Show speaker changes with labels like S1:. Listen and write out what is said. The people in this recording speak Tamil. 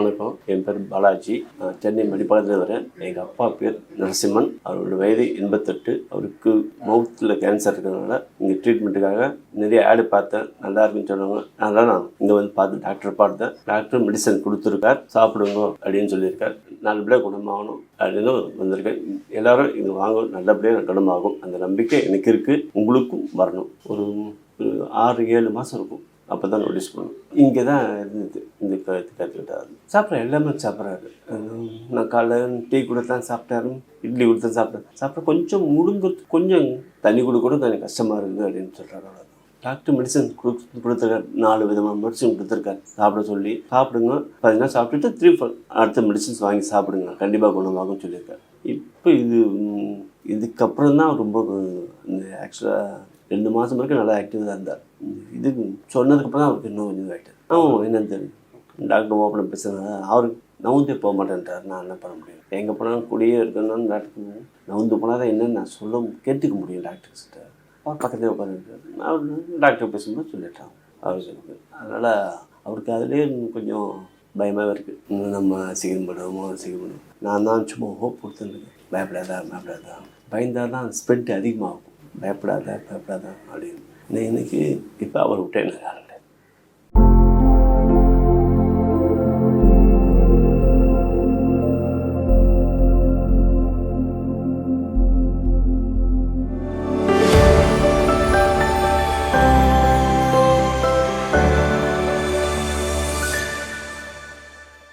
S1: வணக்கம், என் பேர் பாலாஜி. நான் சென்னை மடிப்பாளத்தில் வரேன். எங்கள் அப்பா பேர் நரசிம்மன். அவரோட வயது 88. அவருக்கு மவுத்தில் கேன்சர் இருக்கிறதுனால இங்கே ட்ரீட்மெண்ட்டுக்காக நிறைய ஆடு பார்த்தேன். நல்லா இருக்குன்னு சொன்னாங்க. அதனால் நான் இங்கே வந்து பார்த்து டாக்டரை பார்த்தேன். டாக்டர் மெடிசன் கொடுத்துருக்கார், சாப்பிடுங்க அப்படின்னு சொல்லியிருக்கார். நல்லபடியாக குணமாகணும் அப்படின்னு வந்திருக்கேன். எல்லாரும் இங்கே வாங்க, நல்லபடியாக குணமாகும் அந்த நம்பிக்கை எனக்கு இருக்குது. உங்களுக்கும் வரணும். ஒரு 6-7 மாதம் இருக்கும். அப்போ தான் நோட்டீஸ் பண்ணணும். இங்கே தான் இருந்தது இந்த கற்றுக்கிட்டாரு. சாப்பிட்றேன், எல்லாமே சாப்பிட்றாரு. நான் காலைல டீ கொடுத்தான் சாப்பிட்டாரு, இட்லி கொடுத்தா சாப்பிட்றேன். கொஞ்சம் முடுங்கிறது, கொஞ்சம் தண்ணி கூட கொஞ்சம் கஷ்டமாக இருக்குது அப்படின்னு சொல்கிறாரு. அவ்வளோதான். டாக்டர் மெடிசன் கொடுத்துருக்காரு. 4 விதமான மெடிசன் கொடுத்துருக்காரு. சாப்பிட சொல்லி சாப்பிடுங்க, 10 நாள் சாப்பிட்டுட்டு திருப்பி அடுத்த மெடிசன்ஸ் வாங்கி சாப்பிடுங்க, கண்டிப்பாக குணமாகும்னு சொல்லியிருக்காரு. இப்போ இதுக்கப்புறம் தான் ரொம்ப இந்த ஆக்சுவலாக 2 மாதம் வரைக்கும் நல்லா ஆக்டிவாக தான் இருந்தார். இது சொன்னதுக்கப்புறம் தான் அவருக்கு இன்னும் கொஞ்சம் ஆகிட்டார். என்னன்னு தெரியும், டாக்டர் ஓப்பனாக பேசுனாங்க. அவருக்கு நவுந்தே போக மாட்டேன்ட்டார். நான் என்ன பண்ண முடியும்? எங்கே போனாலும் கூடயே இருக்கணும்னு டாக்டர் நவுந்து போனால் தான் என்னென்னு நான் கேட்டுக்க முடியும் டாக்டர்ஸ்கிட்ட. அவர் பக்கத்துலேயே உட்காந்துருக்காரு. அவர் டாக்டர் பேசும்போது சொல்லிட்டான் அவர் சொல்லுங்க. அதனால் அவருக்கு அதிலே கொஞ்சம் பயமாகவே இருக்குது. இன்னும் நம்ம அசிங்கப்படுவோம். நான் தான் சும்மா ஹோப் கொடுத்துருக்கேன். பயப்படாதா பயந்தால் தான் ஸ்பெண்ட் அதிகமாகும். பயப்படாத அப்படின்னு. இன்னைக்கு இப்போ அவர் விட்டேன்.